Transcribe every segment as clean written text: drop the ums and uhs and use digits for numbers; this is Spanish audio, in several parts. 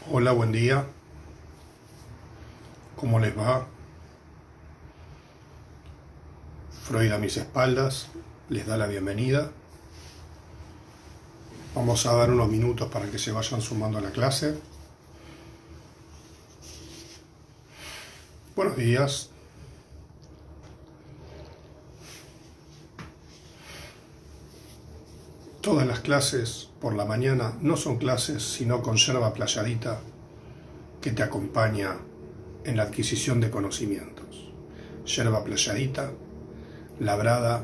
Hola, buen día. ¿Cómo les va? Freud a mis espaldas les da la bienvenida. Vamos a dar unos minutos para que se vayan sumando a la clase. Buenos días. Todas las clases por la mañana no son clases, sino con yerba playadita que te acompaña en la adquisición de conocimientos. Yerba playadita, labrada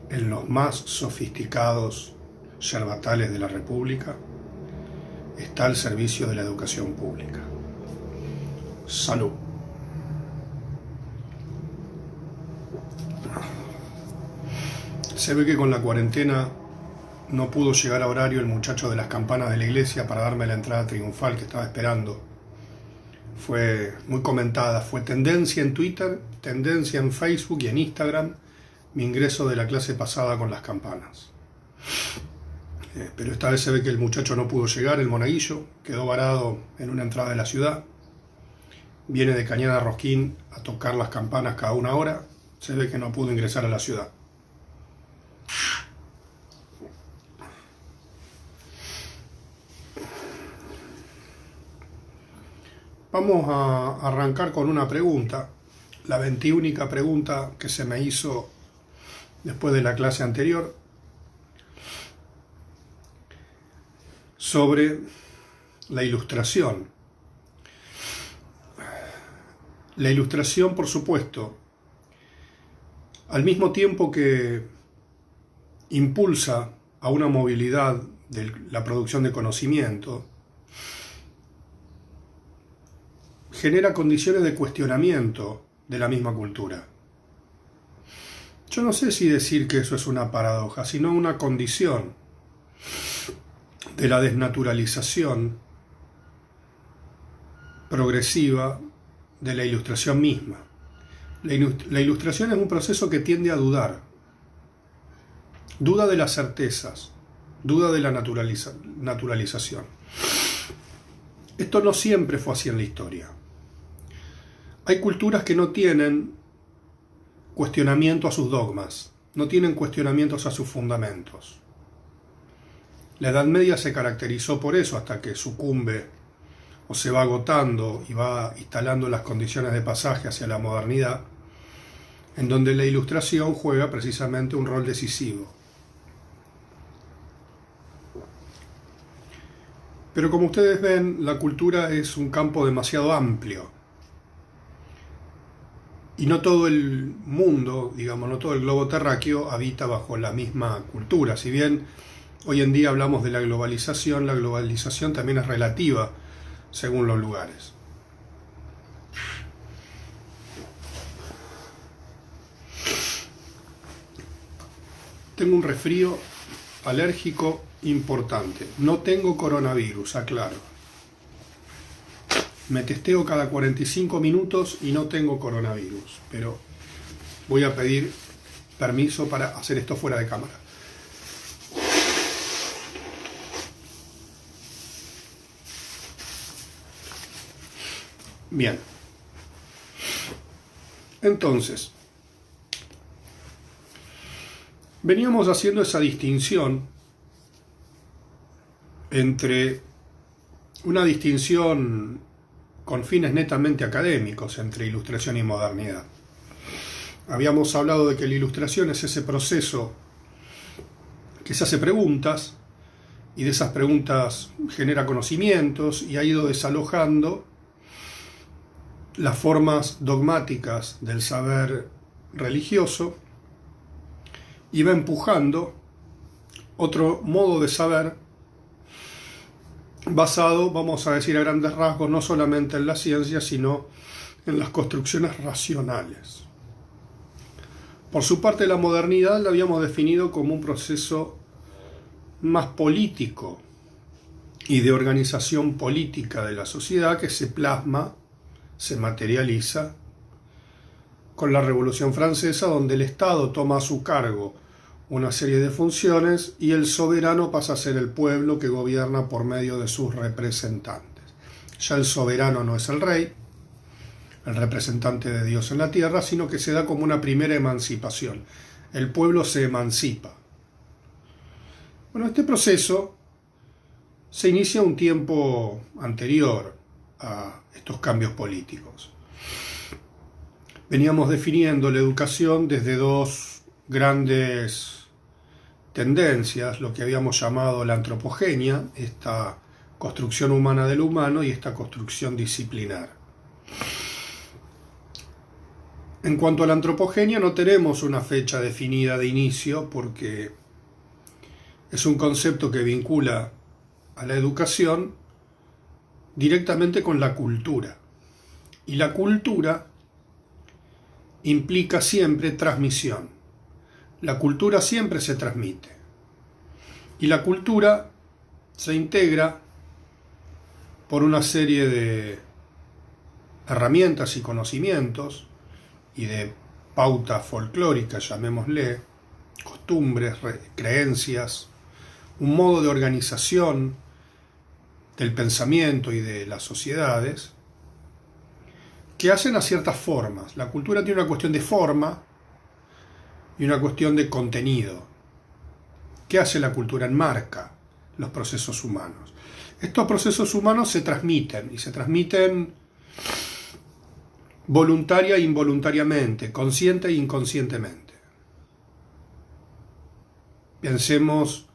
en los más sofisticados yerbatales de la República, está al servicio de la educación pública. Salud. Se ve que con la cuarentena no pudo llegar a horario el muchacho de las campanas de la iglesia para darme la entrada triunfal que estaba esperando. Fue muy comentada, fue tendencia en Twitter, tendencia en Facebook y en Instagram, mi ingreso de la clase pasada con las campanas. Pero esta vez se ve que el muchacho no pudo llegar, el monaguillo, quedó varado en una entrada de la ciudad. Viene de Cañada Rosquín a tocar las campanas cada una hora, se ve que no pudo ingresar a la ciudad. Vamos a arrancar con una pregunta, la 21ª pregunta que se me hizo después de la clase anterior, sobre la ilustración. La ilustración, por supuesto, al mismo tiempo que impulsa a una movilidad de la producción de conocimiento, genera condiciones de cuestionamiento de la misma cultura. Yo no sé si decir que eso es una paradoja, sino una condición de la desnaturalización progresiva de la ilustración misma. La ilustración es un proceso que tiende a dudar. Duda de las certezas, duda de la naturalización. Esto no siempre fue así en la historia. Hay culturas que no tienen cuestionamiento a sus dogmas, no tienen cuestionamientos a sus fundamentos. La Edad Media se caracterizó por eso hasta que sucumbe o se va agotando y va instalando las condiciones de pasaje hacia la modernidad, en donde la ilustración juega precisamente un rol decisivo. Pero como ustedes ven, la cultura es un campo demasiado amplio. Y no todo el mundo, digamos, no todo el globo terráqueo habita bajo la misma cultura. Si bien hoy en día hablamos de la globalización también es relativa según los lugares. Tengo un resfrío alérgico importante. No tengo coronavirus, aclaro. Me testeo cada 45 minutos y no tengo coronavirus, pero voy a pedir permiso para hacer esto fuera de cámara. Bien. Entonces, veníamos haciendo esa distinción entre una distinción con fines netamente académicos entre ilustración y modernidad. Habíamos hablado de que la ilustración es ese proceso que se hace preguntas y de esas preguntas genera conocimientos y ha ido desalojando las formas dogmáticas del saber religioso y va empujando otro modo de saber basado, vamos a decir a grandes rasgos, no solamente en la ciencia, sino en las construcciones racionales. Por su parte, la modernidad la habíamos definido como un proceso más político y de organización política de la sociedad que se plasma, se materializa con la Revolución Francesa, donde el Estado toma a su cargo una serie de funciones y el soberano pasa a ser el pueblo que gobierna por medio de sus representantes. Ya el soberano no es el rey, el representante de Dios en la tierra, sino que se da como una primera emancipación. El pueblo se emancipa. Bueno, este proceso se inicia un tiempo anterior a estos cambios políticos. Veníamos definiendo la educación desde dos grandes tendencias, lo que habíamos llamado la antropogenia, esta construcción humana del humano, y esta construcción disciplinar. En cuanto a la antropogenia, no tenemos una fecha definida de inicio porque es un concepto que vincula a la educación directamente con la cultura. Y la cultura implica siempre transmisión. La cultura siempre se transmite. Y la cultura se integra por una serie de herramientas y conocimientos y de pautas folclóricas, llamémosle, costumbres, creencias, un modo de organización del pensamiento y de las sociedades que hacen a ciertas formas. La cultura tiene una cuestión de forma y una cuestión de contenido. ¿Qué hace la cultura? Enmarca los procesos humanos. Estos procesos humanos se transmiten, y se transmiten voluntaria e involuntariamente, consciente e inconscientemente. Pensemos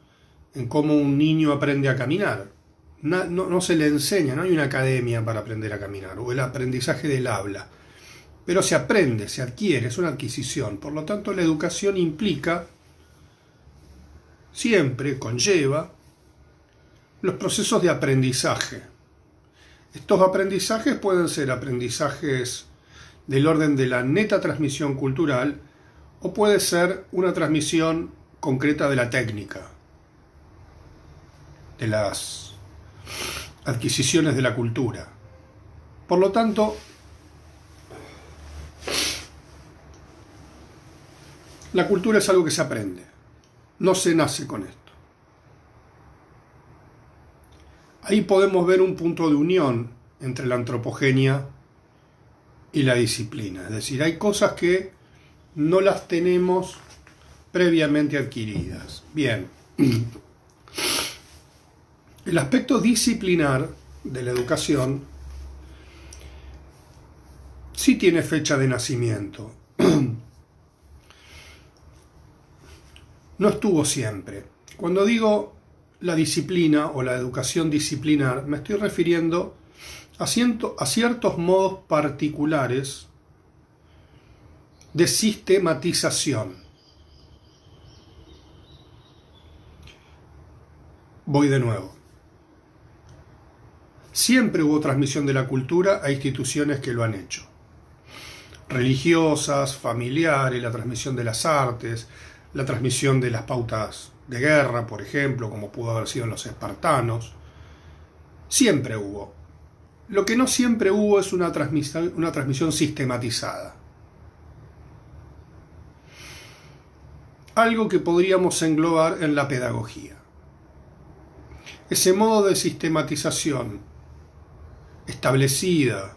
en cómo un niño aprende a caminar. No se le enseña, no hay una academia para aprender a caminar, o el aprendizaje del habla. Pero se aprende, se adquiere, es una adquisición. Por lo tanto, la educación implica, siempre conlleva, los procesos de aprendizaje. Estos aprendizajes pueden ser aprendizajes del orden de la neta transmisión cultural, o puede ser una transmisión concreta de la técnica, de las adquisiciones de la cultura. Por lo tanto, la cultura es algo que se aprende, no se nace con esto. Ahí podemos ver un punto de unión entre la antropogenia y la disciplina. Es decir, hay cosas que no las tenemos previamente adquiridas. Bien. El aspecto disciplinar de la educación sí tiene fecha de nacimiento. No estuvo siempre. Cuando digo la disciplina o la educación disciplinar, me estoy refiriendo a ciertos modos particulares de sistematización. Voy de nuevo. Siempre hubo transmisión de la cultura a instituciones que lo han hecho. Religiosas, familiares, la transmisión de las artes, la transmisión de las pautas de guerra, por ejemplo, como pudo haber sido en los espartanos. Siempre hubo. Lo que no siempre hubo es una transmisión sistematizada. Algo que podríamos englobar en la pedagogía. Ese modo de sistematización establecida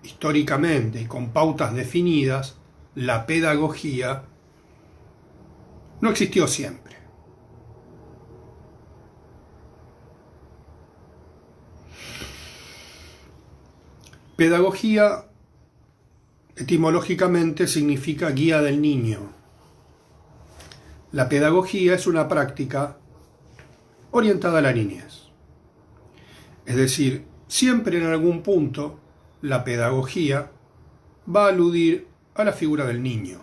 históricamente y con pautas definidas, la pedagogía, no existió siempre. Pedagogía, etimológicamente, significa guía del niño. La pedagogía es una práctica orientada a la niñez. Es decir, siempre en algún punto la pedagogía va a aludir a la figura del niño.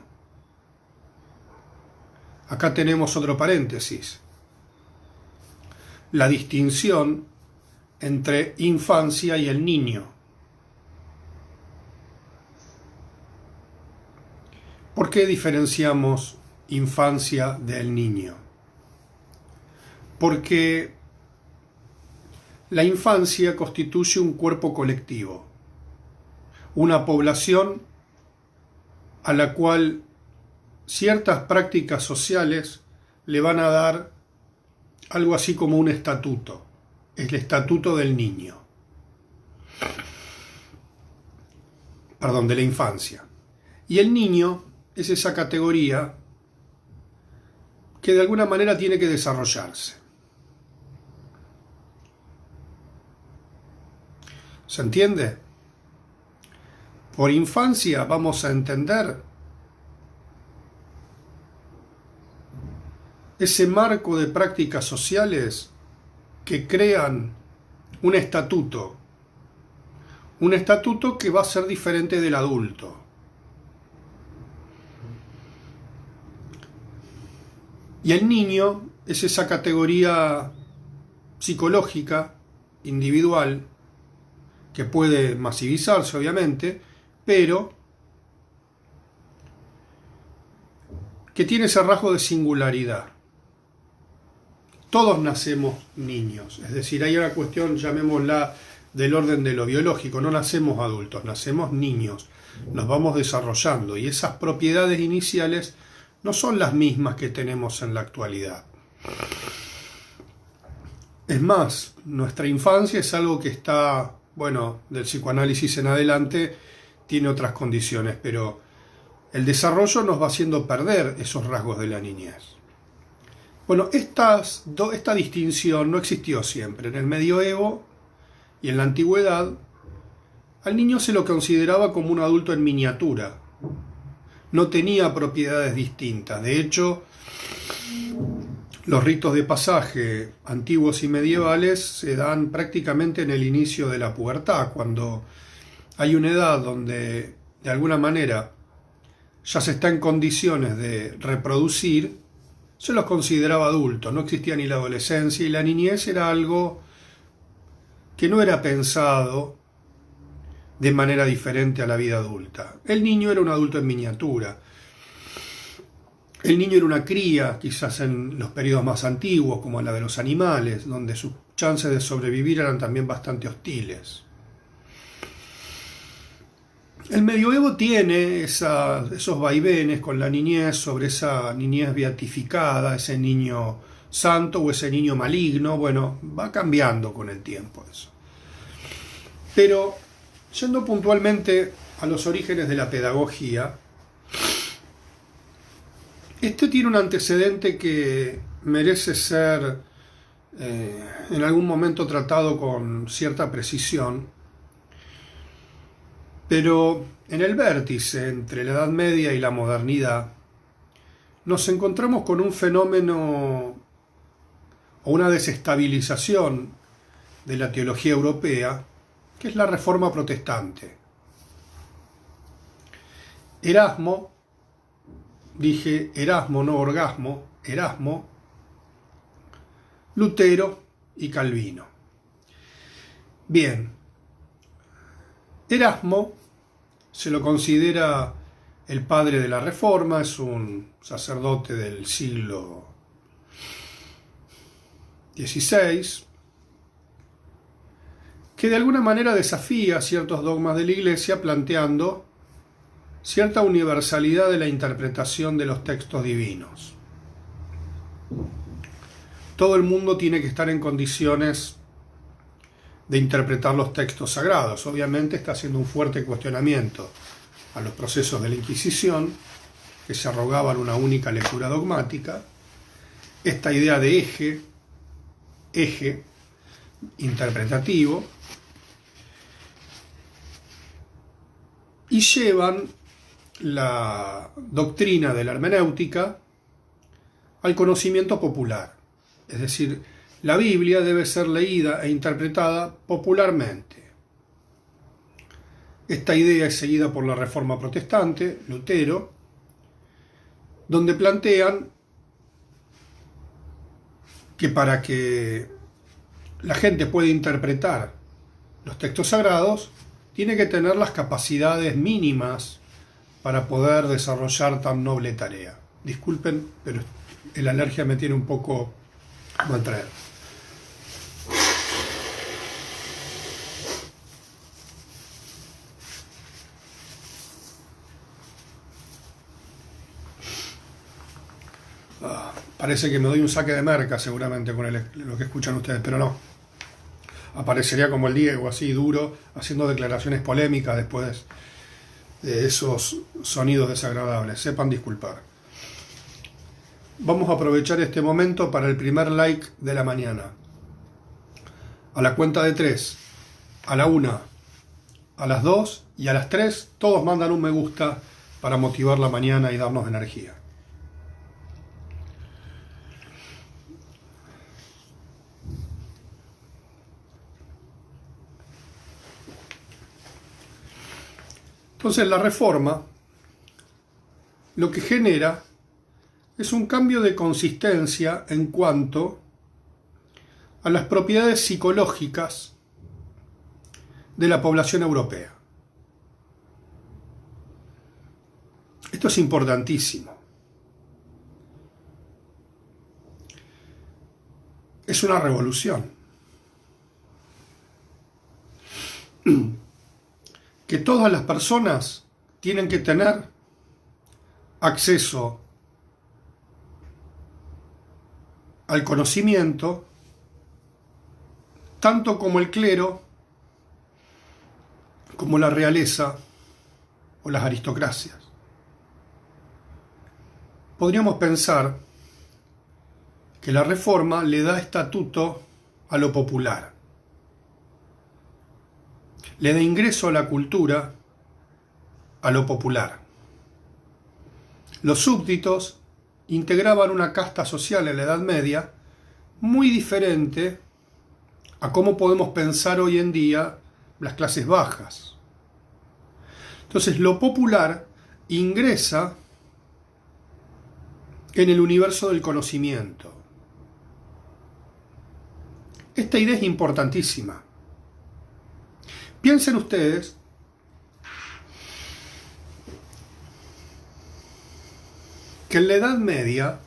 Acá tenemos otro paréntesis. La distinción entre infancia y el niño. ¿Por qué diferenciamos infancia del niño? Porque la infancia constituye un cuerpo colectivo, una población a la cual ciertas prácticas sociales le van a dar algo así como un estatuto, el estatuto del niño, perdón, de la infancia. Y el niño es esa categoría que de alguna manera tiene que desarrollarse. ¿Se entiende? Por infancia vamos a entender ese marco de prácticas sociales que crean un estatuto que va a ser diferente del adulto. Y el niño es esa categoría psicológica, individual, que puede masivizarse obviamente, pero que tiene ese rasgo de singularidad. Todos nacemos niños, es decir, hay una cuestión, llamémosla, del orden de lo biológico, no nacemos adultos, nacemos niños, nos vamos desarrollando y esas propiedades iniciales no son las mismas que tenemos en la actualidad. Es más, nuestra infancia es algo que está, bueno, del psicoanálisis en adelante tiene otras condiciones, pero el desarrollo nos va haciendo perder esos rasgos de la niñez. Bueno, esta distinción no existió siempre. En el medioevo y en la antigüedad, al niño se lo consideraba como un adulto en miniatura. No tenía propiedades distintas. De hecho, los ritos de pasaje antiguos y medievales se dan prácticamente en el inicio de la pubertad, cuando hay una edad donde, de alguna manera, ya se está en condiciones de reproducir. Se los consideraba adultos, no existía ni la adolescencia y la niñez era algo que no era pensado de manera diferente a la vida adulta. El niño era un adulto en miniatura. El niño era una cría, quizás en los periodos más antiguos, como la de los animales, donde sus chances de sobrevivir eran también bastante hostiles. El medioevo tiene esos vaivenes con la niñez, sobre esa niñez beatificada, ese niño santo o ese niño maligno. Bueno, va cambiando con el tiempo eso. Pero, yendo puntualmente a los orígenes de la pedagogía, este tiene un antecedente que merece ser en algún momento tratado con cierta precisión. Pero en el vértice entre la Edad Media y la modernidad nos encontramos con un fenómeno o una desestabilización de la teología europea, que es la Reforma Protestante. Erasmo, dije Erasmo, no orgasmo, Erasmo, Lutero y Calvino. Bien. Erasmo se lo considera el padre de la Reforma, es un sacerdote del siglo XVI, que de alguna manera desafía ciertos dogmas de la Iglesia, planteando cierta universalidad de la interpretación de los textos divinos. Todo el mundo tiene que estar en condiciones de interpretar los textos sagrados. Obviamente está haciendo un fuerte cuestionamiento a los procesos de la Inquisición, que se arrogaban una única lectura dogmática, esta idea de eje interpretativo, y llevan la doctrina de la hermenéutica al conocimiento popular, es decir, la Biblia debe ser leída e interpretada popularmente. Esta idea es seguida por la Reforma Protestante, Lutero, donde plantean que para que la gente pueda interpretar los textos sagrados, tiene que tener las capacidades mínimas para poder desarrollar tan noble tarea. Disculpen, pero la alergia me tiene un poco maltraído. Parece que me doy un saque de merca seguramente con lo que escuchan ustedes, pero no. Aparecería como el Diego, así duro, haciendo declaraciones polémicas después de esos sonidos desagradables. Sepan disculpar. Vamos a aprovechar este momento para el primer like de la mañana. A la cuenta de 3, a la 1, a las 2 y a las 3, todos mandan un me gusta para motivar la mañana y darnos energía. Entonces la reforma lo que genera es un cambio de consistencia en cuanto a las propiedades psicológicas de la población europea. Esto es importantísimo. Es una revolución. Que todas las personas tienen que tener acceso al conocimiento, tanto como el clero, como la realeza o las aristocracias. Podríamos pensar que la reforma le da estatuto a lo popular, le da ingreso a la cultura a lo popular. Los súbditos integraban una casta social en la Edad Media muy diferente a cómo podemos pensar hoy en día las clases bajas. Entonces, lo popular ingresa en el universo del conocimiento. Esta idea es importantísima. Piensen ustedes que en la Edad Media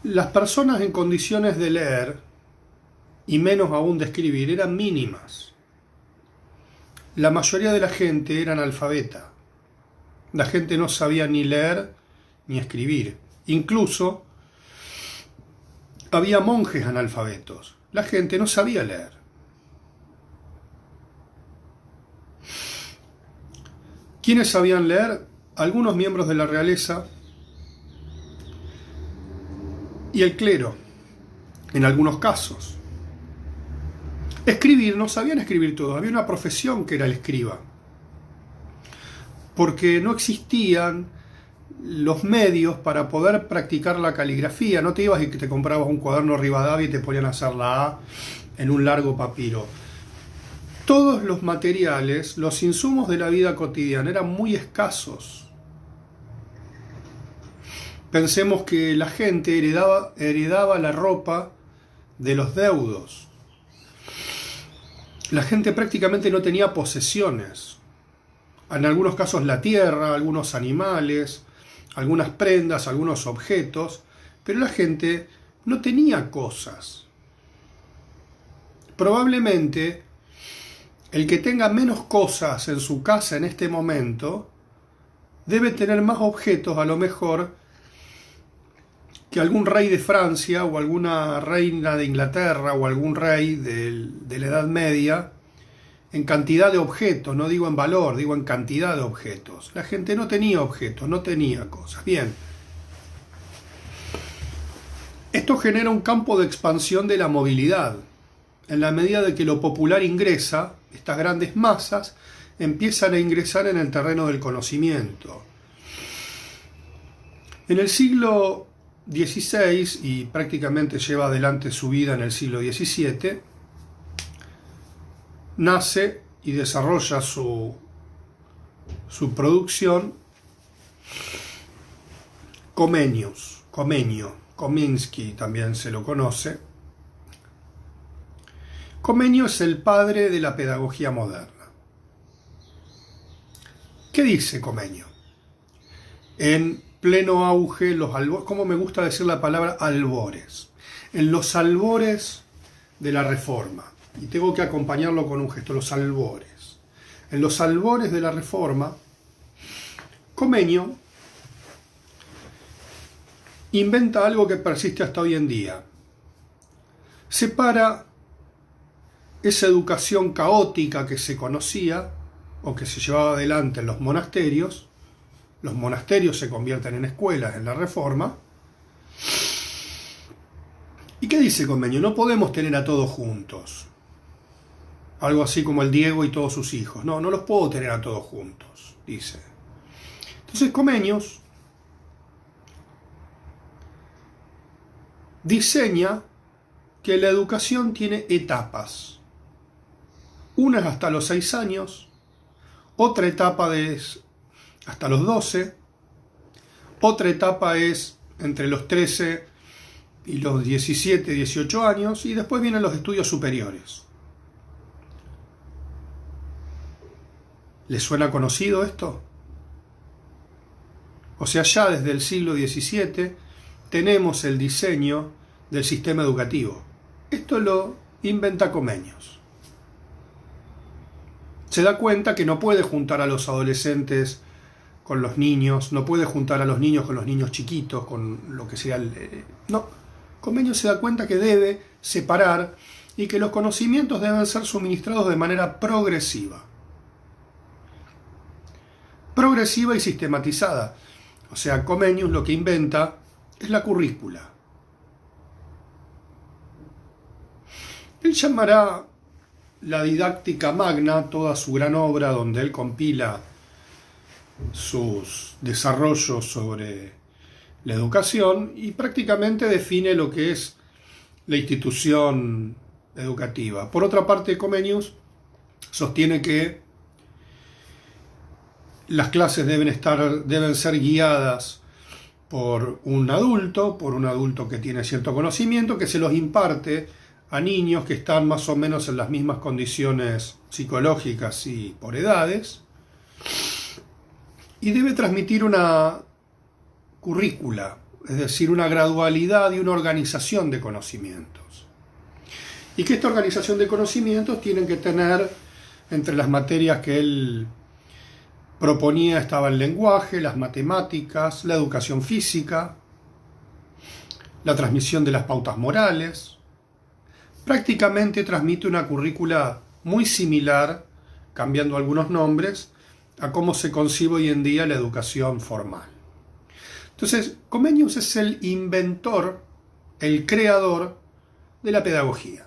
las personas en condiciones de leer, y menos aún de escribir, eran mínimas. La mayoría de la gente era analfabeta. La gente no sabía ni leer ni escribir. Incluso había monjes analfabetos. La gente no sabía leer. ¿Quiénes sabían leer? Algunos miembros de la realeza y el clero, en algunos casos. Escribir, no sabían escribir todos. Había una profesión que era el escriba, porque no existían los medios para poder practicar la caligrafía. No te ibas y te comprabas un cuaderno Rivadavia y te ponían a hacer la A en un largo papiro. Todos los materiales, los insumos de la vida cotidiana eran muy escasos. Pensemos que la gente heredaba la ropa de los deudos. La gente prácticamente no tenía posesiones. En algunos casos la tierra, algunos animales, algunas prendas, algunos objetos, pero la gente no tenía cosas. Probablemente el que tenga menos cosas en su casa en este momento debe tener más objetos a lo mejor que algún rey de Francia o alguna reina de Inglaterra o algún rey de la Edad Media en cantidad de objetos, no digo en valor, digo en cantidad de objetos. La gente no tenía objetos, no tenía cosas. Bien, esto genera un campo de expansión de la movilidad. En la medida de que lo popular ingresa, estas grandes masas empiezan a ingresar en el terreno del conocimiento. En el siglo XVI, y prácticamente lleva adelante su vida en el siglo XVII, nace y desarrolla su producción Komenský también se lo conoce. Comenio es el padre de la pedagogía moderna. ¿Qué dice Comenio? En pleno auge, los albores, como me gusta decir la palabra albores, en los albores de la Reforma, y tengo que acompañarlo con un gesto, los albores. En los albores de la Reforma, Comenio inventa algo que persiste hasta hoy en día. Separa esa educación caótica que se conocía o que se llevaba adelante en los monasterios se convierten en escuelas en la Reforma. ¿Y qué dice el convenio? No podemos tener a todos juntos. Algo así como el Diego y todos sus hijos. No los puedo tener a todos juntos, dice. Entonces Comenius diseña que la educación tiene etapas. Una es hasta los 6 años, otra etapa es hasta los 12, otra etapa es entre los 13 y los 17, 18 años, y después vienen los estudios superiores. ¿Les suena conocido esto? O sea, ya desde el siglo XVII tenemos el diseño del sistema educativo. Esto lo inventa Comenius. Se da cuenta que no puede juntar a los adolescentes con los niños, no puede juntar a los niños con los niños chiquitos, con lo que sea no. Comenius se da cuenta que debe separar y que los conocimientos deben ser suministrados de manera progresiva. Progresiva y sistematizada. O sea, Comenius lo que inventa es la currícula. Él llamará la didáctica magna toda su gran obra donde él compila sus desarrollos sobre la educación y prácticamente define lo que es la institución educativa. Por otra parte, Comenius sostiene que las clases deben ser guiadas por un adulto que tiene cierto conocimiento, que se los imparte a niños que están más o menos en las mismas condiciones psicológicas y por edades, y debe transmitir una currícula, es decir, una gradualidad y una organización de conocimientos. Y que esta organización de conocimientos tienen que tener, entre las materias que él proponía, estaba el lenguaje, las matemáticas, la educación física, la transmisión de las pautas morales. Prácticamente transmite una currícula muy similar, cambiando algunos nombres, a cómo se concibe hoy en día la educación formal. Entonces, Comenius es el inventor, el creador de la pedagogía.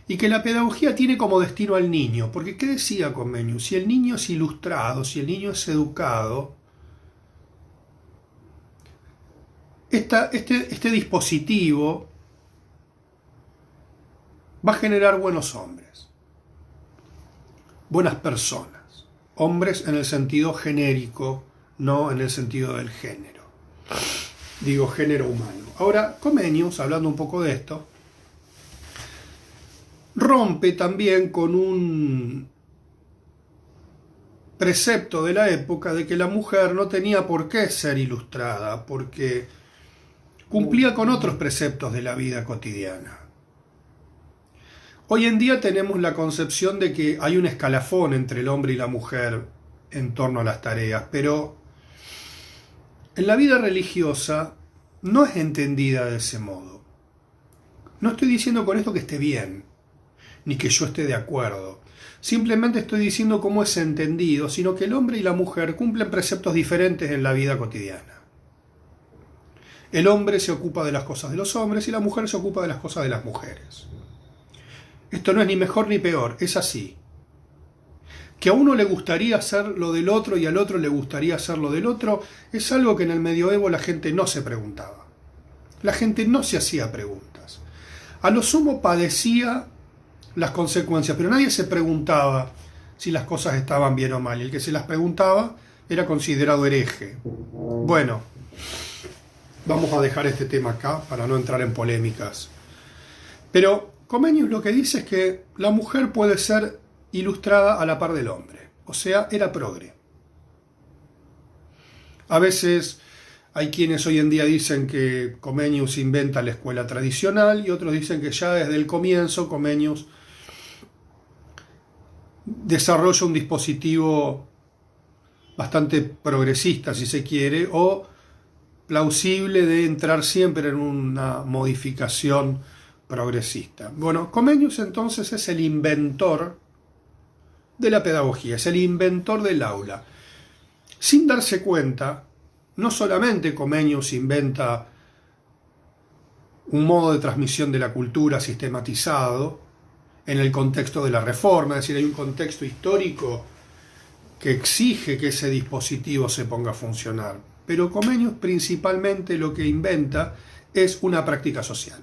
Y que la pedagogía tiene como destino al niño, porque ¿qué decía Comenius? Si el niño es ilustrado, si el niño es educado, este dispositivo va a generar buenos hombres, buenas personas, hombres en el sentido genérico, no en el sentido del género, digo género humano. Ahora, Comenius, hablando un poco de esto, rompe también con un precepto de la época de que la mujer no tenía por qué ser ilustrada, porque cumplía con otros preceptos de la vida cotidiana. Hoy en día tenemos la concepción de que hay un escalafón entre el hombre y la mujer en torno a las tareas, pero en la vida religiosa no es entendida de ese modo. No estoy diciendo con esto que esté bien, ni que yo esté de acuerdo. Simplemente estoy diciendo cómo es entendido, sino que el hombre y la mujer cumplen preceptos diferentes en la vida cotidiana. El hombre se ocupa de las cosas de los hombres y la mujer se ocupa de las cosas de las mujeres. Esto no es ni mejor ni peor, es así. Que a uno le gustaría hacer lo del otro y al otro le gustaría hacer lo del otro, es algo que en el medioevo la gente no se preguntaba. La gente no se hacía preguntas. A lo sumo padecía las consecuencias, pero nadie se preguntaba si las cosas estaban bien o mal. Y el que se las preguntaba era considerado hereje. Bueno, vamos a dejar este tema acá para no entrar en polémicas. Pero Comenius lo que dice es que la mujer puede ser ilustrada a la par del hombre. O sea, era progre. A veces hay quienes hoy en día dicen que Comenius inventa la escuela tradicional y otros dicen que ya desde el comienzo Comenius desarrolla un dispositivo bastante progresista, si se quiere, o plausible de entrar siempre en una modificación progresista. Bueno, Comenius entonces es el inventor de la pedagogía, es el inventor del aula. Sin darse cuenta, no solamente Comenius inventa un modo de transmisión de la cultura sistematizado en el contexto de la Reforma, es decir, hay un contexto histórico que exige que ese dispositivo se ponga a funcionar. Pero Comenius principalmente lo que inventa es una práctica social.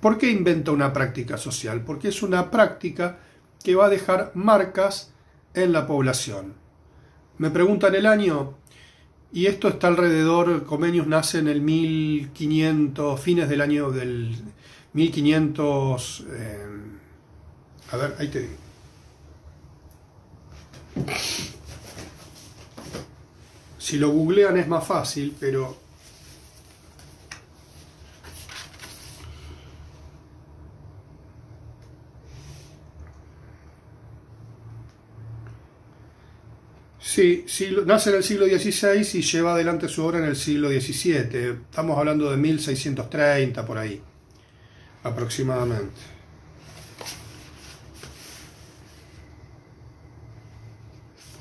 ¿Por qué inventa una práctica social? Porque es una práctica que va a dejar marcas en la población. Me preguntan el año, y esto está alrededor, Comenius nace en el 1500, fines del año del 1500, a ver, ahí te digo. Si lo googlean es más fácil, pero sí, nace en el siglo XVI y lleva adelante su obra en el siglo XVII. Estamos hablando de 1630 por ahí, aproximadamente.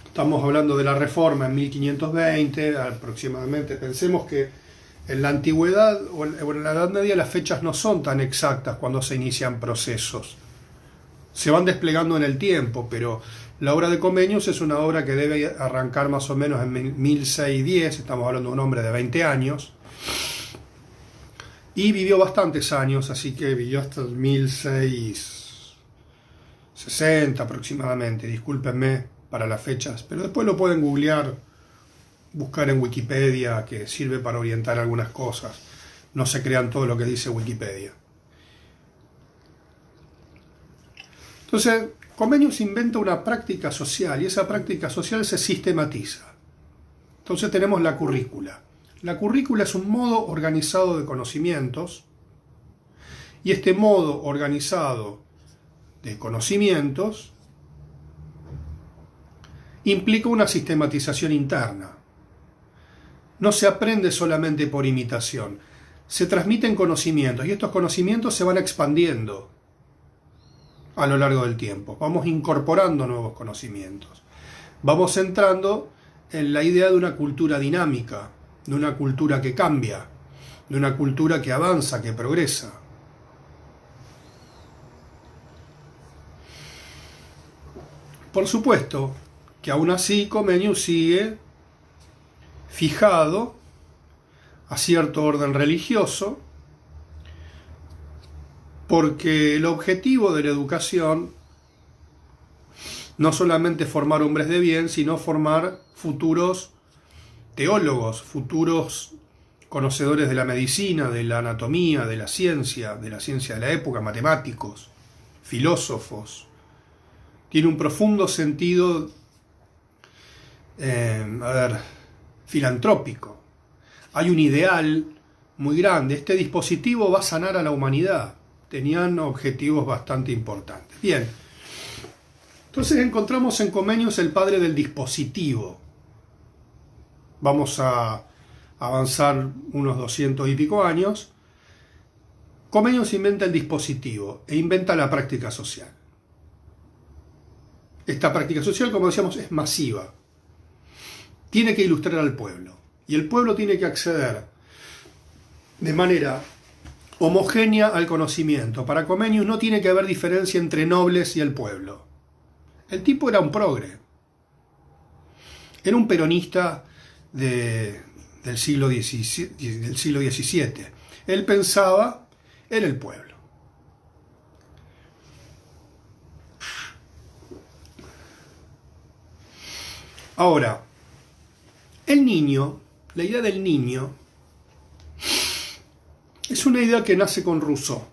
Estamos hablando de la Reforma en 1520 aproximadamente. Pensemos que en la antigüedad o en la Edad Media las fechas no son tan exactas cuando se inician procesos. Se van desplegando en el tiempo, pero la obra de Comenius es una obra que debe arrancar más o menos en 1610, estamos hablando de un hombre de 20 años, y vivió bastantes años, así que vivió hasta el 1660 aproximadamente, discúlpenme para las fechas, pero después lo pueden googlear, buscar en Wikipedia, que sirve para orientar algunas cosas, no se crean todo lo que dice Wikipedia. Entonces, Comenius inventa una práctica social y esa práctica social se sistematiza. Entonces tenemos la currícula. La currícula es un modo organizado de conocimientos y este modo organizado de conocimientos implica una sistematización interna. No se aprende solamente por imitación, se transmiten conocimientos y estos conocimientos se van expandiendo a lo largo del tiempo. Vamos incorporando nuevos conocimientos. Vamos entrando en la idea de una cultura dinámica, de una cultura que cambia, de una cultura que avanza, que progresa. Por supuesto que aún así Comenius sigue fijado a cierto orden religioso, porque el objetivo de la educación no solamente formar hombres de bien, sino formar futuros teólogos, futuros conocedores de la medicina, de la anatomía, de la ciencia de la época, matemáticos, filósofos. Tiene un profundo sentido, filantrópico. Hay un ideal muy grande. Este dispositivo va a sanar a la humanidad. Tenían objetivos bastante importantes. Bien, entonces encontramos en Comenius el padre del dispositivo. Vamos a avanzar unos 200 y pico años. Comenius inventa el dispositivo e inventa la práctica social. Esta práctica social, como decíamos, es masiva. Tiene que ilustrar al pueblo. Y el pueblo tiene que acceder de manera homogénea al conocimiento. Para Comenius no tiene que haber diferencia entre nobles y el pueblo. El tipo era un progre. Era un peronista del siglo XVII. Él pensaba en el pueblo. Ahora, el niño, la idea del niño, es una idea que nace con Rousseau.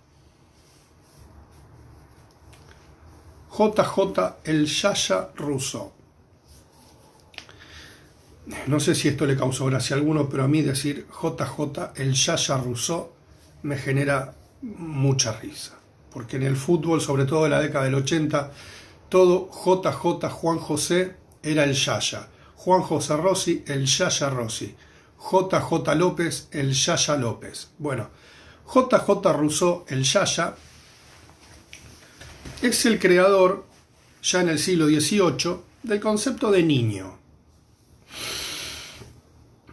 J.J. el Yaya Rousseau. No sé si esto le causó gracia a alguno, pero a mí decir J.J. el Yaya Rousseau me genera mucha risa. Porque en el fútbol, sobre todo en la década del 80, todo J.J. Juan José era el Yaya. Juan José Rossi, el Yaya Rossi. JJ López, el Yaya López. Bueno, JJ Rousseau, el Yaya, es el creador, ya en el siglo XVIII, del concepto de niño.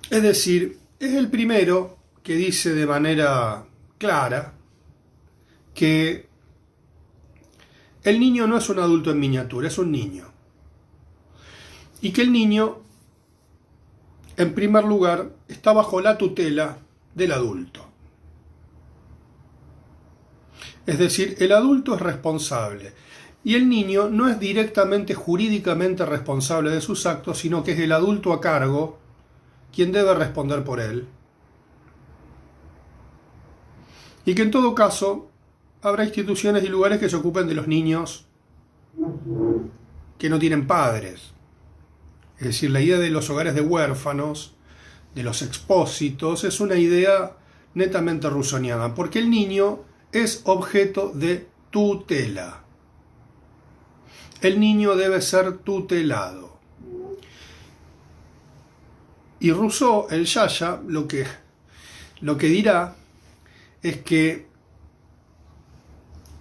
Es decir, es el primero que dice de manera clara que el niño no es un adulto en miniatura, es un niño. Y que el niño, en primer lugar, está bajo la tutela del adulto. Es decir, el adulto es responsable y el niño no es directamente jurídicamente responsable de sus actos, sino que es el adulto a cargo quien debe responder por él. Y que en todo caso habrá instituciones y lugares que se ocupen de los niños que no tienen padres. Es decir, la idea de los hogares de huérfanos, de los expósitos, es una idea netamente rousseauiana, porque el niño es objeto de tutela. El niño debe ser tutelado. Y Rousseau, el Yaya, lo que dirá es que,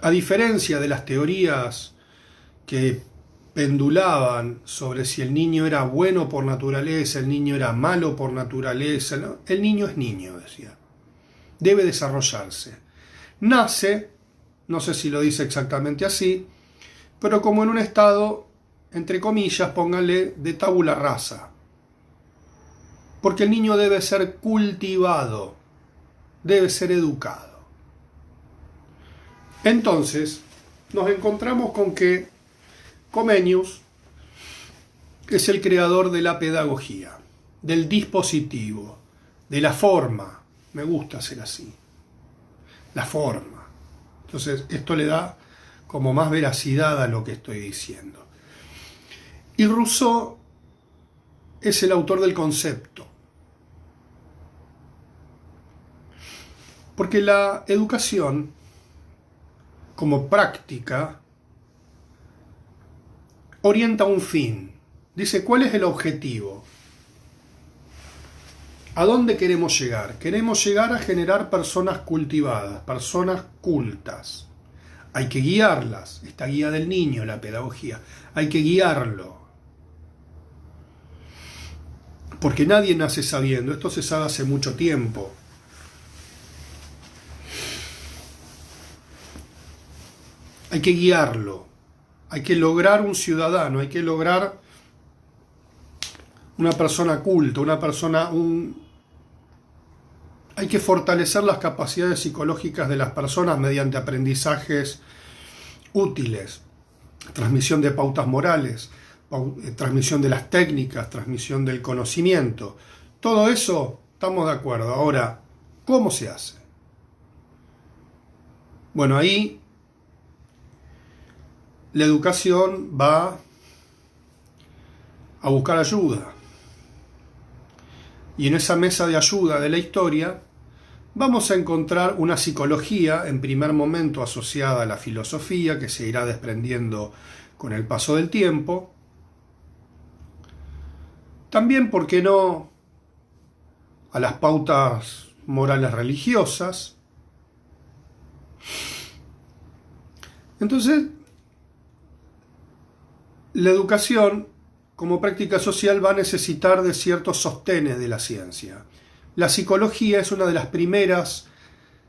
a diferencia de las teorías que pendulaban sobre si el niño era bueno por naturaleza, el niño era malo por naturaleza, ¿no? El niño es niño, decía. Debe desarrollarse. Nace, no sé si lo dice exactamente así, pero como en un estado, entre comillas, pónganle, de tabula rasa. Porque el niño debe ser cultivado, debe ser educado. Entonces, nos encontramos con que Comenius es el creador de la pedagogía, del dispositivo, de la forma. Me gusta ser así. La forma. Entonces, esto le da como más veracidad a lo que estoy diciendo. Y Rousseau es el autor del concepto. Porque la educación, como práctica, orienta un fin. Dice, ¿cuál es el objetivo? ¿A dónde queremos llegar? Queremos llegar a generar personas cultivadas, personas cultas. Hay que guiarlas. Esta guía del niño, la pedagogía. Hay que guiarlo. Porque nadie nace sabiendo. Esto se sabe hace mucho tiempo. Hay que guiarlo. Hay que lograr un ciudadano, hay que lograr una persona culta, una persona, hay que fortalecer las capacidades psicológicas de las personas mediante aprendizajes útiles, transmisión de pautas morales, transmisión de las técnicas, transmisión del conocimiento. Todo eso estamos de acuerdo. Ahora, ¿cómo se hace? Bueno, ahí la educación va a buscar ayuda. Y en esa mesa de ayuda de la historia vamos a encontrar una psicología, en primer momento asociada a la filosofía, que se irá desprendiendo con el paso del tiempo. También, ¿por qué no?, a las pautas morales religiosas. Entonces, la educación como práctica social va a necesitar de ciertos sostenes de la ciencia. La psicología es una de las primeras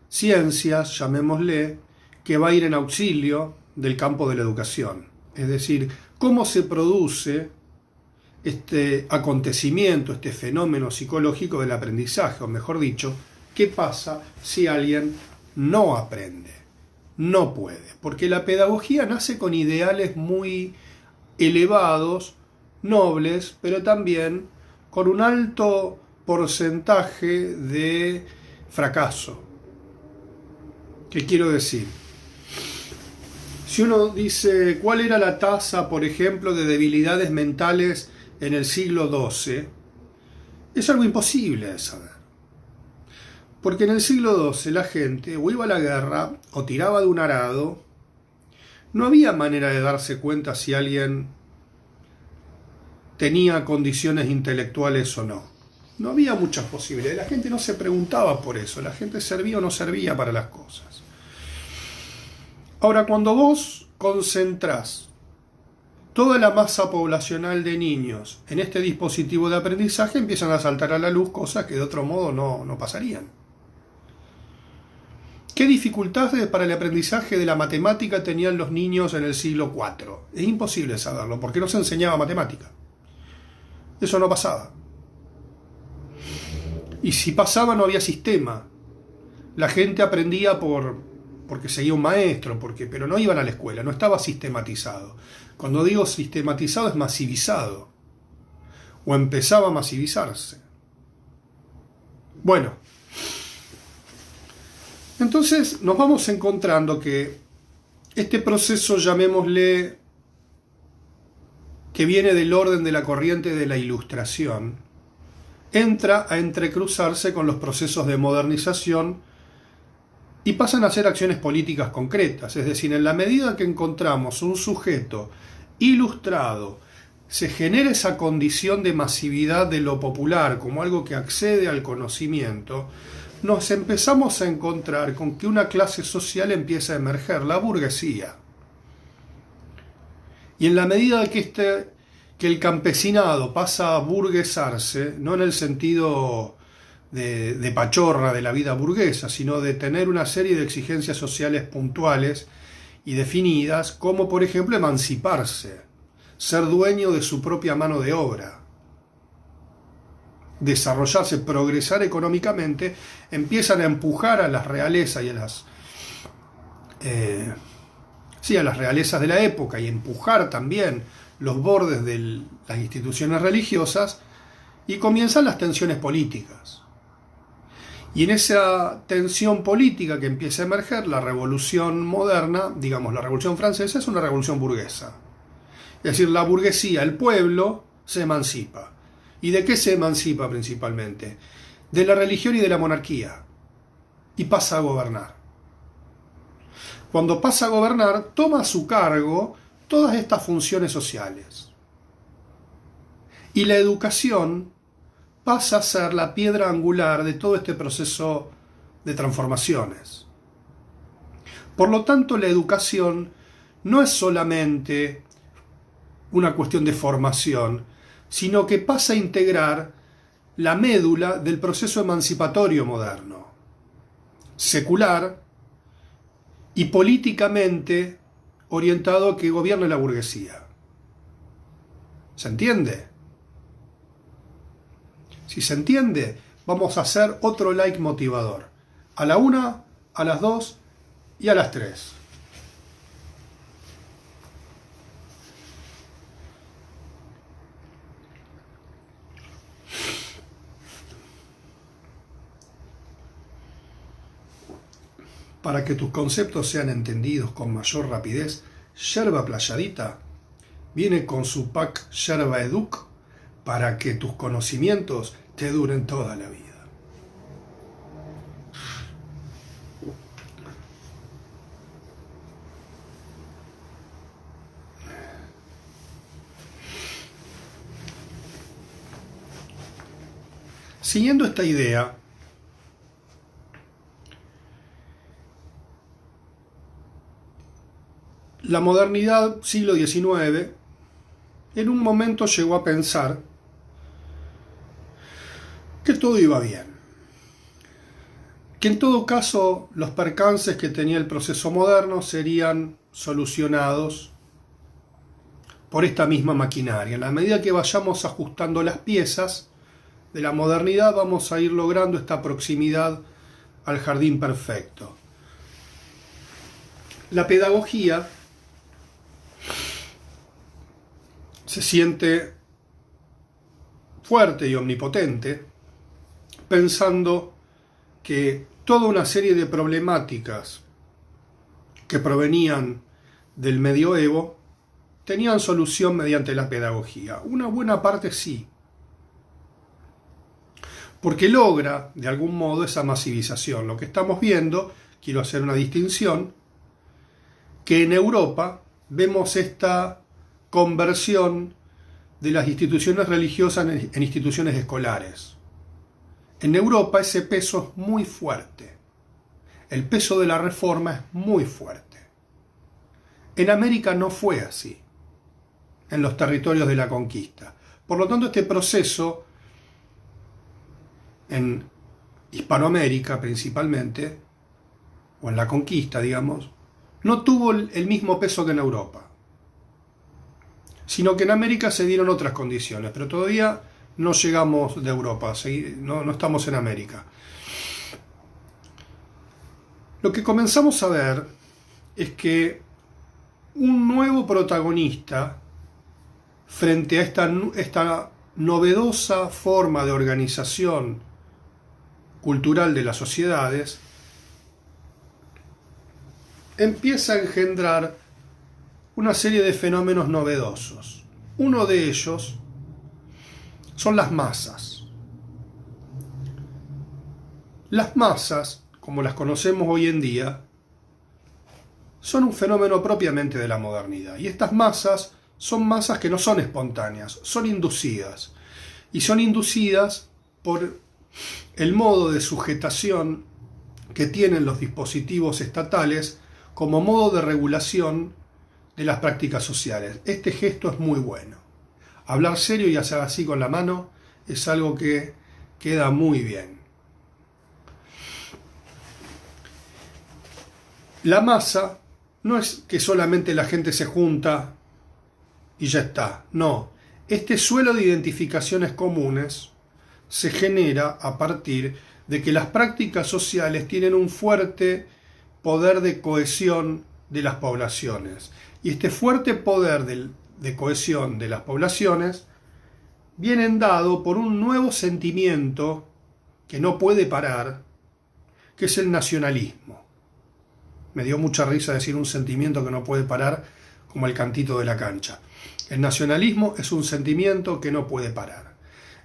ciencias, llamémosle, que va a ir en auxilio del campo de la educación. Es decir, cómo se produce este acontecimiento, este fenómeno psicológico del aprendizaje, o mejor dicho, qué pasa si alguien no aprende, no puede. Porque la pedagogía nace con ideales muy elevados, nobles, pero también con un alto porcentaje de fracaso. ¿Qué quiero decir? Si uno dice cuál era la tasa, por ejemplo, de debilidades mentales en el siglo XII, es algo imposible de saber. Porque en el siglo XII la gente o iba a la guerra o tiraba de un arado. No había manera de darse cuenta si alguien tenía condiciones intelectuales o no. No había muchas posibilidades. La gente no se preguntaba por eso. La gente servía o no servía para las cosas. Ahora, cuando vos concentrás toda la masa poblacional de niños en este dispositivo de aprendizaje, empiezan a saltar a la luz cosas que de otro modo no pasarían. ¿Qué dificultades para el aprendizaje de la matemática tenían los niños en el siglo IV? Es imposible saberlo, porque no se enseñaba matemática. Eso no pasaba. Y si pasaba no había sistema. La gente aprendía porque seguía un maestro, pero no iban a la escuela, no estaba sistematizado. Cuando digo sistematizado es masivizado, o empezaba a masivizarse. Bueno, entonces nos vamos encontrando que este proceso, llamémosle, que viene del orden de la corriente de la Ilustración, entra a entrecruzarse con los procesos de modernización y pasan a ser acciones políticas concretas. Es decir, en la medida que encontramos un sujeto ilustrado, se genera esa condición de masividad de lo popular como algo que accede al conocimiento, nos empezamos a encontrar con que una clase social empieza a emerger, la burguesía. Y en la medida que el campesinado pasa a burguesarse, no en el sentido de pachorra de la vida burguesa, sino de tener una serie de exigencias sociales puntuales y definidas, como por ejemplo emanciparse, ser dueño de su propia mano de obra, desarrollarse, progresar económicamente, empiezan a empujar a las realezas y a las realezas de la época, y empujar también los bordes de las instituciones religiosas, y comienzan las tensiones políticas. Y en esa tensión política que empieza a emerger, la revolución moderna, digamos la revolución francesa, es una revolución burguesa. Es decir, la burguesía, el pueblo, se emancipa. ¿Y de qué se emancipa principalmente? De la religión y de la monarquía. Y pasa a gobernar. Cuando pasa a gobernar, toma a su cargo todas estas funciones sociales. Y la educación pasa a ser la piedra angular de todo este proceso de transformaciones. Por lo tanto, la educación no es solamente una cuestión de formación, sino que pasa a integrar la médula del proceso emancipatorio moderno, secular y políticamente orientado a que gobierne la burguesía. ¿Se entiende? Si se entiende, vamos a hacer otro like motivador. A la 1, a las 2 y a las 3. Para que tus conceptos sean entendidos con mayor rapidez, Yerba Playadita viene con su pack Yerba Educ para que tus conocimientos te duren toda la vida. Siguiendo esta idea, la modernidad, siglo XIX, en un momento llegó a pensar que todo iba bien, que en todo caso los percances que tenía el proceso moderno serían solucionados por esta misma maquinaria. En la medida que vayamos ajustando las piezas de la modernidad, vamos a ir logrando esta proximidad al jardín perfecto. La pedagogía se siente fuerte y omnipotente, pensando que toda una serie de problemáticas que provenían del medioevo tenían solución mediante la pedagogía. Una buena parte sí, porque logra de algún modo esa masivización. Lo que estamos viendo, quiero hacer una distinción, que en Europa vemos esta conversión de las instituciones religiosas en instituciones escolares. En Europa ese peso es muy fuerte. El peso de la reforma es muy fuerte. En América no fue así, en los territorios de la conquista. Por lo tanto, este proceso, en Hispanoamérica principalmente, o en la conquista, digamos, no tuvo el mismo peso que en Europa, sino que en América se dieron otras condiciones, pero todavía no llegamos de Europa, no estamos en América. Lo que comenzamos a ver es que un nuevo protagonista frente a esta novedosa forma de organización cultural de las sociedades empieza a engendrar una serie de fenómenos novedosos. Uno de ellos son las masas. Las masas, como las conocemos hoy en día, son un fenómeno propiamente de la modernidad. Y estas masas son masas que no son espontáneas, son inducidas. Y son inducidas por el modo de sujetación que tienen los dispositivos estatales como modo de regulación de las prácticas sociales. Este gesto es muy bueno. Hablar serio y hacer así con la mano es algo que queda muy bien. La masa no es que solamente la gente se junta y ya está. No. Este suelo de identificaciones comunes se genera a partir de que las prácticas sociales tienen un fuerte poder de cohesión de las poblaciones. Y este fuerte poder de cohesión de las poblaciones viene dado por un nuevo sentimiento que no puede parar, que es el nacionalismo. Me dio mucha risa decir un sentimiento que no puede parar, como el cantito de la cancha. El nacionalismo es un sentimiento que no puede parar.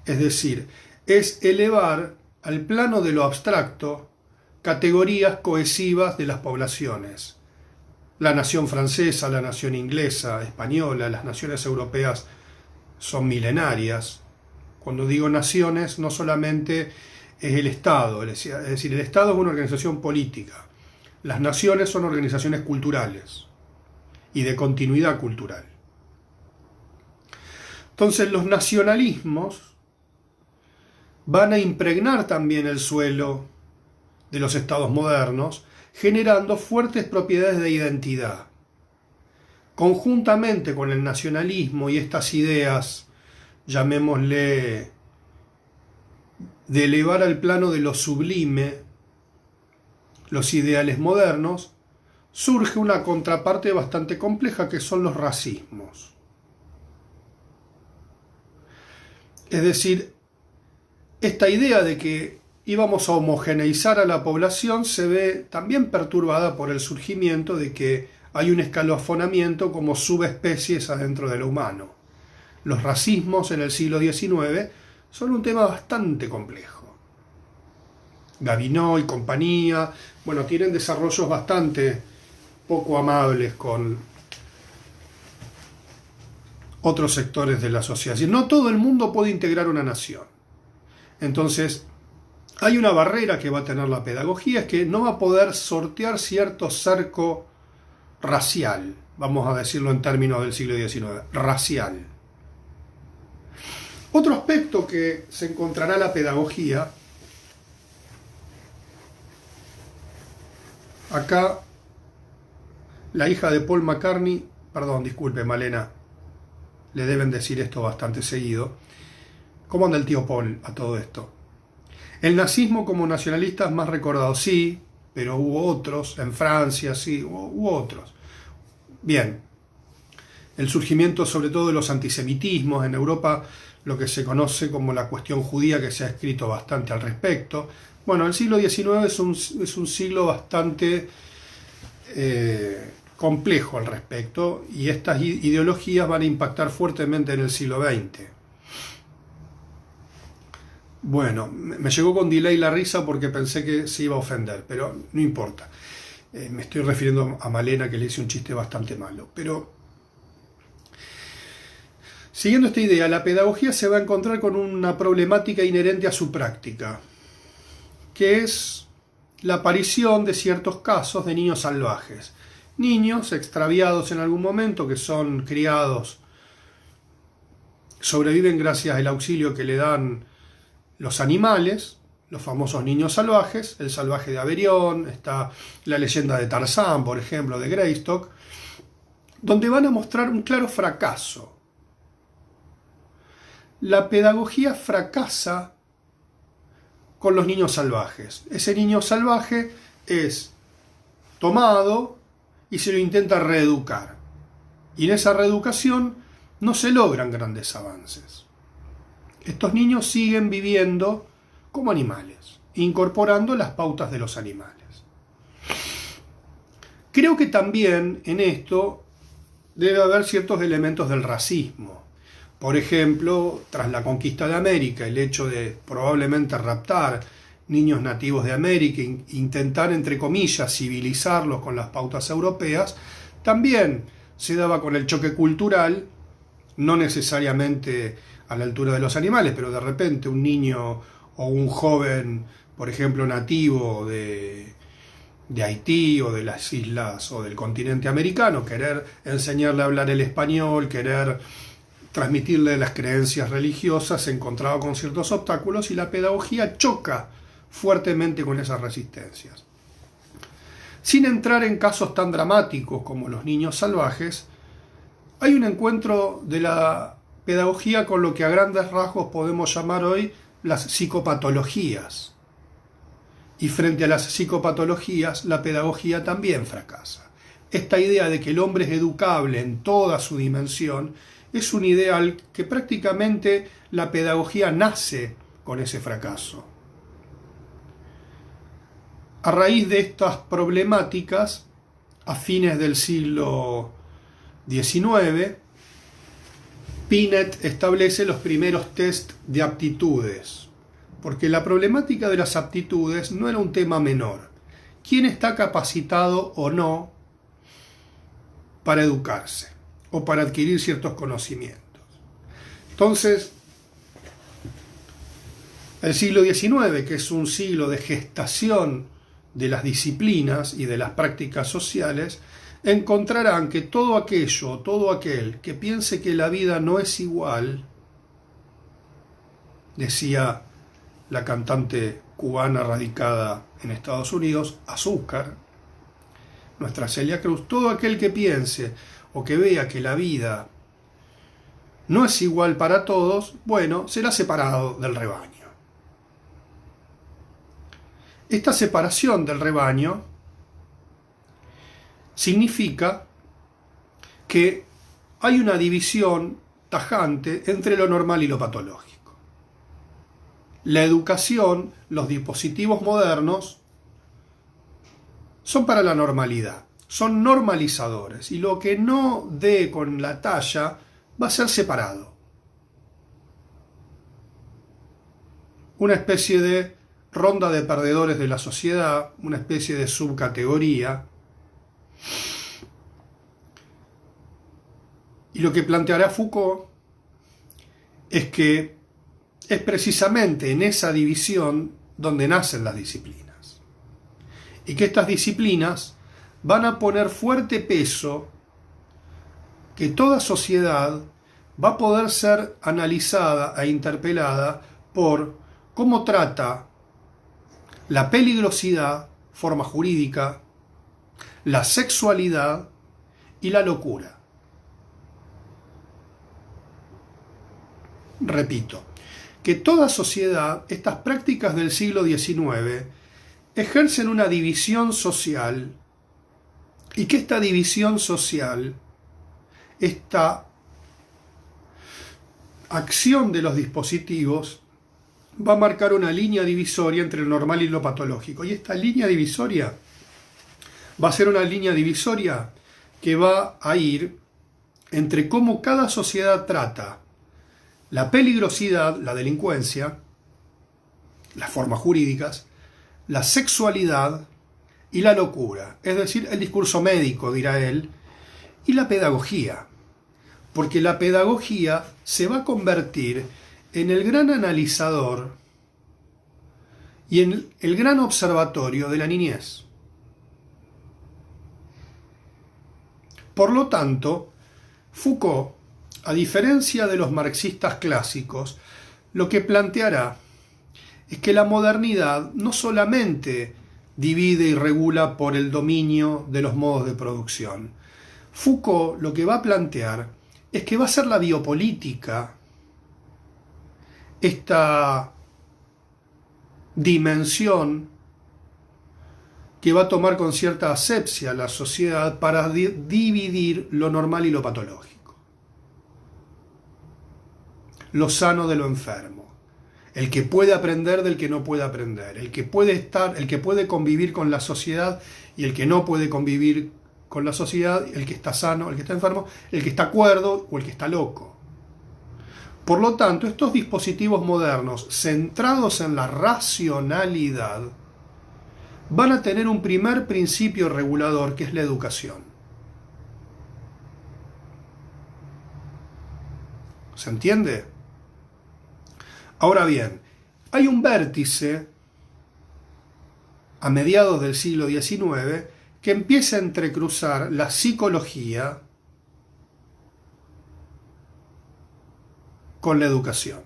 Es decir, es elevar al plano de lo abstracto categorías cohesivas de las poblaciones. La nación francesa, la nación inglesa, española, las naciones europeas son milenarias. Cuando digo naciones, no solamente es el Estado, es decir, el Estado es una organización política. Las naciones son organizaciones culturales y de continuidad cultural. Entonces los nacionalismos van a impregnar también el suelo de los estados modernos, generando fuertes propiedades de identidad. Conjuntamente con el nacionalismo y estas ideas, llamémosle, de elevar al plano de lo sublime los ideales modernos, surge una contraparte bastante compleja que son los racismos. Es decir, esta idea de que íbamos a homogeneizar a la población se ve también perturbada por el surgimiento de que hay un escalonamiento como subespecies adentro de lo humano. Los racismos en el siglo XIX son un tema bastante complejo. Gabineau y compañía, bueno, tienen desarrollos bastante poco amables con otros sectores de la sociedad. No todo el mundo puede integrar una nación. Entonces, hay una barrera que va a tener la pedagogía, es que no va a poder sortear cierto cerco racial, vamos a decirlo en términos del siglo XIX, racial. Otro aspecto que se encontrará la pedagogía, acá la hija de Paul McCartney, perdón, disculpe Malena, le deben decir esto bastante seguido. ¿Cómo anda el tío Paul a todo esto? El nazismo como nacionalista es más recordado, sí, pero hubo otros, en Francia, sí, hubo otros. Bien, el surgimiento sobre todo de los antisemitismos en Europa, lo que se conoce como la cuestión judía, que se ha escrito bastante al respecto. Bueno, el siglo XIX es un siglo bastante complejo al respecto, y estas ideologías van a impactar fuertemente en el siglo XX. Bueno, me llegó con delay la risa porque pensé que se iba a ofender, pero no importa. Me estoy refiriendo a Malena, que le hice un chiste bastante malo. Pero, siguiendo esta idea, la pedagogía se va a encontrar con una problemática inherente a su práctica. que es la aparición de ciertos casos de niños salvajes. Niños extraviados en algún momento que son criados, sobreviven gracias al auxilio que le dan los animales, los famosos niños salvajes, el salvaje de Aveyron, está la leyenda de Tarzán, por ejemplo, de Greystock, donde van a mostrar un claro fracaso. La pedagogía fracasa con los niños salvajes. Ese niño salvaje es tomado y se lo intenta reeducar. Y en esa reeducación no se logran grandes avances. Estos niños siguen viviendo como animales, incorporando las pautas de los animales. Creo que también en esto debe haber ciertos elementos del racismo. Por ejemplo, tras la conquista de América, el hecho de probablemente raptar niños nativos de América, intentar, entre comillas, civilizarlos con las pautas europeas, también se daba con el choque cultural, no necesariamente a la altura de los animales, pero de repente un niño o un joven, por ejemplo, nativo de Haití o de las islas o del continente americano, querer enseñarle a hablar el español, querer transmitirle las creencias religiosas, se encontraba con ciertos obstáculos y la pedagogía choca fuertemente con esas resistencias. Sin entrar en casos tan dramáticos como los niños salvajes, hay un encuentro de la pedagogía con lo que a grandes rasgos podemos llamar hoy las psicopatologías. Y frente a las psicopatologías, la pedagogía también fracasa. Esta idea de que el hombre es educable en toda su dimensión es un ideal que prácticamente la pedagogía nace con ese fracaso. A raíz de estas problemáticas, a fines del siglo XIX, Binet establece los primeros test de aptitudes, porque la problemática de las aptitudes no era un tema menor. ¿Quién está capacitado o no para educarse o para adquirir ciertos conocimientos? Entonces, el siglo XIX, que es un siglo de gestación de las disciplinas y de las prácticas sociales, encontrarán que todo aquel que piense que la vida no es igual, decía la cantante cubana radicada en Estados Unidos, Azúcar, nuestra Celia Cruz, todo aquel que piense o que vea que la vida no es igual para todos, bueno, será separado del rebaño. Esta separación del rebaño significa que hay una división tajante entre lo normal y lo patológico. La educación, los dispositivos modernos, son para la normalidad, son normalizadores, y lo que no dé con la talla va a ser separado. Una especie de ronda de perdedores de la sociedad, una especie de subcategoría. Y lo que planteará Foucault es que es precisamente en esa división donde nacen las disciplinas. Y que estas disciplinas van a poner fuerte peso, que toda sociedad va a poder ser analizada e interpelada por cómo trata la peligrosidad, forma jurídica, la sexualidad y la locura. Repito, que toda sociedad, estas prácticas del siglo XIX, ejercen una división social, y que esta división social, esta acción de los dispositivos, va a marcar una línea divisoria entre lo normal y lo patológico. Y esta línea divisoria va a ser una línea divisoria que va a ir entre cómo cada sociedad trata la peligrosidad, la delincuencia, las formas jurídicas, la sexualidad y la locura, es decir, el discurso médico, dirá él, y la pedagogía, porque la pedagogía se va a convertir en el gran analizador y en el gran observatorio de la niñez. Por lo tanto, Foucault, a diferencia de los marxistas clásicos, lo que planteará es que la modernidad no solamente divide y regula por el dominio de los modos de producción. Foucault lo que va a plantear es que va a ser la biopolítica esta dimensión que va a tomar con cierta asepsia la sociedad para dividir lo normal y lo patológico, lo sano de lo enfermo, el que puede aprender del que no puede aprender, el que puede convivir con la sociedad y el que no puede convivir con la sociedad, el que está sano, el que está enfermo, el que está cuerdo o el que está loco. Por lo tanto, estos dispositivos modernos centrados en la racionalidad van a tener un primer principio regulador, que es la educación. ¿Se entiende? Ahora bien, hay un vértice a mediados del siglo XIX que empieza a entrecruzar la psicología con la educación.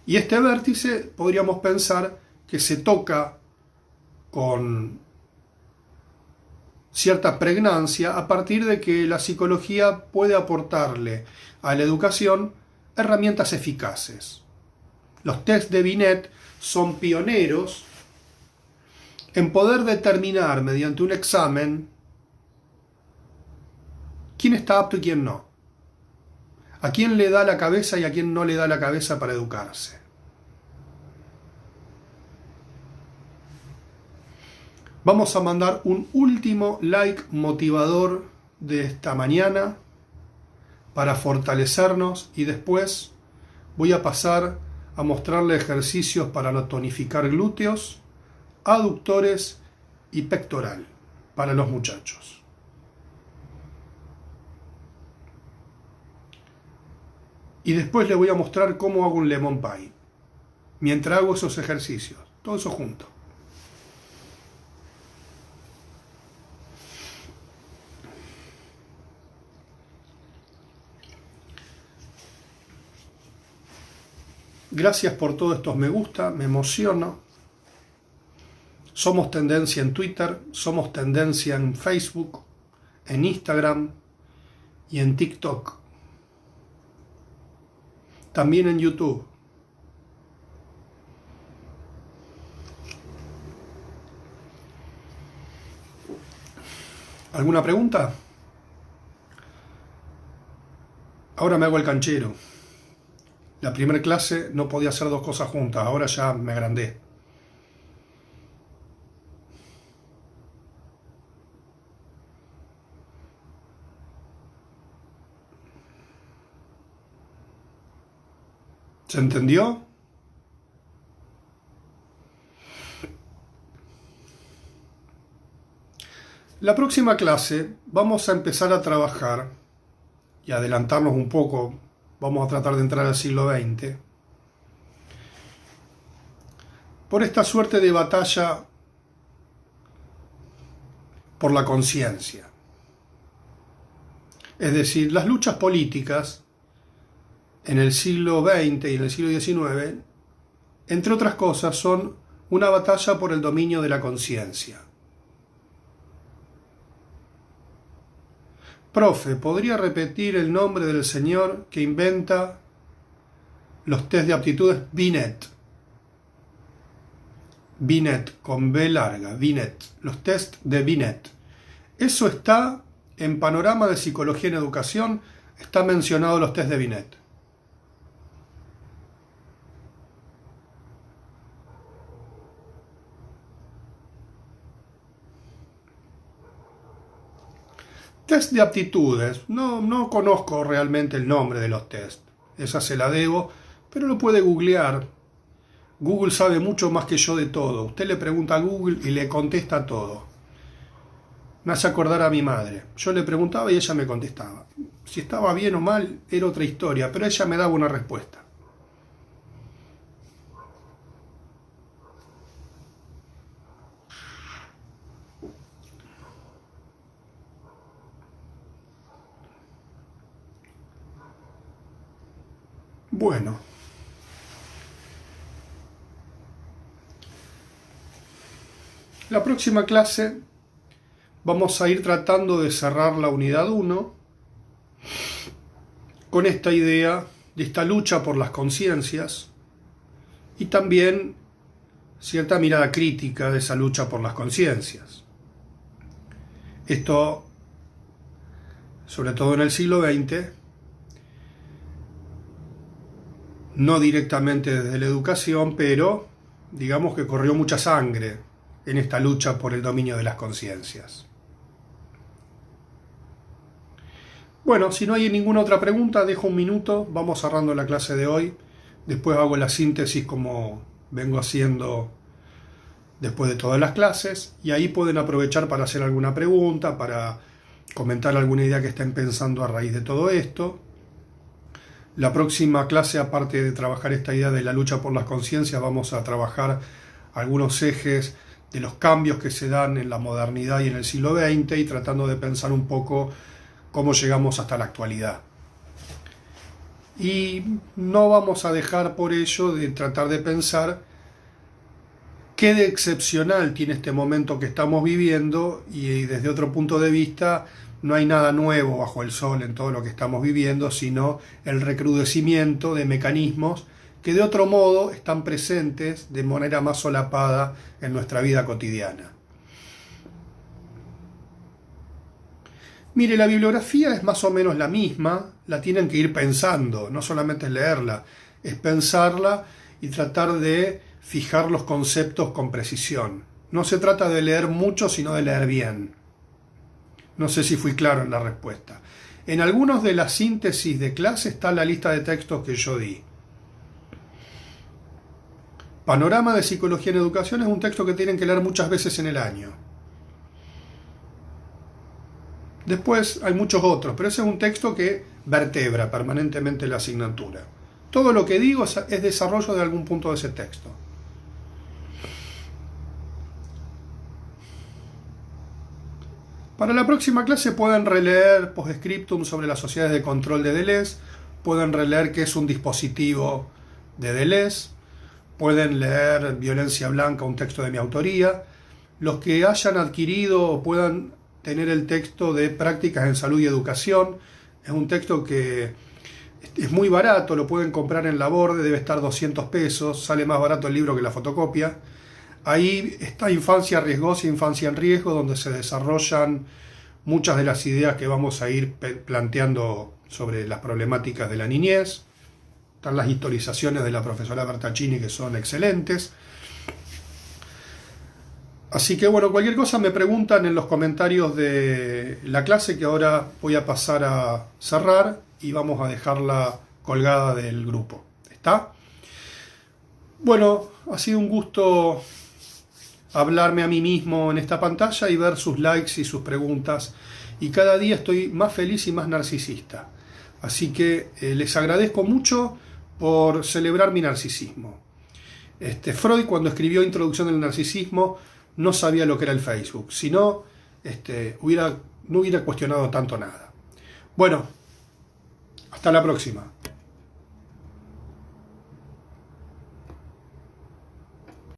Y este vértice podríamos pensar que se toca con cierta pregnancia a partir de que la psicología puede aportarle a la educación herramientas eficaces. Los test de Binet son pioneros en poder determinar mediante un examen quién está apto y quién no, a quién le da la cabeza y a quién no le da la cabeza para educarse. Vamos a mandar un último like motivador de esta mañana para fortalecernos y después voy a pasar a mostrarle ejercicios para tonificar glúteos, aductores y pectoral para los muchachos. Y después le voy a mostrar cómo hago un lemon pie mientras hago esos ejercicios, todo eso junto. Gracias por todos estos me gusta, me emociono. Somos tendencia en Twitter, somos tendencia en Facebook, en Instagram y en TikTok. También en YouTube. ¿Alguna pregunta? Ahora me hago el canchero. La primera clase no podía hacer dos cosas juntas, ahora ya me agrandé. ¿Se entendió? La próxima clase vamos a empezar a trabajar y adelantarnos un poco. Vamos a tratar de entrar al siglo XX, por esta suerte de batalla por la conciencia. Es decir, las luchas políticas en el siglo XX y en el siglo XIX, entre otras cosas, son una batalla por el dominio de la conciencia. Profe, ¿podría repetir el nombre del señor que inventa los test de aptitudes? Binet. Binet, con B larga, Binet. Los test de Binet. Eso está en Panorama de Psicología en Educación, está mencionado los test de Binet. Test de aptitudes. No conozco realmente el nombre de los test. Esa se la debo, pero lo puede googlear. Google sabe mucho más que yo de todo. Usted le pregunta a Google y le contesta todo. Me hace acordar a mi madre. Yo le preguntaba y ella me contestaba. Si estaba bien o mal era otra historia, pero ella me daba una respuesta. Bueno, la próxima clase vamos a ir tratando de cerrar la unidad 1 con esta idea de esta lucha por las conciencias y también cierta mirada crítica de esa lucha por las conciencias. Esto, sobre todo en el siglo XX, no directamente desde la educación, pero digamos que corrió mucha sangre en esta lucha por el dominio de las conciencias. Bueno, si no hay ninguna otra pregunta, dejo un minuto, vamos cerrando la clase de hoy. Después hago la síntesis como vengo haciendo después de todas las clases, y ahí pueden aprovechar para hacer alguna pregunta, para comentar alguna idea que estén pensando a raíz de todo esto. La próxima clase, aparte de trabajar esta idea de la lucha por las conciencias, vamos a trabajar algunos ejes de los cambios que se dan en la modernidad y en el siglo XX, y tratando de pensar un poco cómo llegamos hasta la actualidad. Y no vamos a dejar por ello de tratar de pensar qué de excepcional tiene este momento que estamos viviendo, y desde otro punto de vista no hay nada nuevo bajo el sol en todo lo que estamos viviendo, sino el recrudecimiento de mecanismos que de otro modo están presentes de manera más solapada en nuestra vida cotidiana. Mire, la bibliografía es más o menos la misma, la tienen que ir pensando, no solamente es leerla, es pensarla y tratar de fijar los conceptos con precisión. No se trata de leer mucho, sino de leer bien. No sé si fui claro en la respuesta. En algunos de las síntesis de clase está la lista de textos que yo di. Panorama de Psicología en Educación es un texto que tienen que leer muchas veces en el año. Después hay muchos otros, pero ese es un texto que vertebra permanentemente la asignatura. Todo lo que digo es desarrollo de algún punto de ese texto. Para la próxima clase pueden releer post-scriptum sobre las sociedades de control de Deleuze, pueden releer qué es un dispositivo de Deleuze, pueden leer Violencia Blanca, un texto de mi autoría. Los que hayan adquirido o puedan tener el texto de Prácticas en Salud y Educación, es un texto que es muy barato, lo pueden comprar en La Borde, debe estar 200 pesos, sale más barato el libro que la fotocopia. Ahí está Infancia Riesgosa y Infancia en Riesgo, donde se desarrollan muchas de las ideas que vamos a ir planteando sobre las problemáticas de la niñez. Están las historizaciones de la profesora Bertaccini, que son excelentes. Así que bueno, cualquier cosa me preguntan en los comentarios de la clase, que ahora voy a pasar a cerrar y vamos a dejarla colgada del grupo. ¿Está? Bueno, ha sido un gusto hablarme a mí mismo en esta pantalla y ver sus likes y sus preguntas. Y cada día estoy más feliz y más narcisista. Así que les agradezco mucho por celebrar mi narcisismo. Freud, cuando escribió Introducción del Narcisismo, no sabía lo que era el Facebook, si no, no hubiera cuestionado tanto nada. Bueno, hasta la próxima.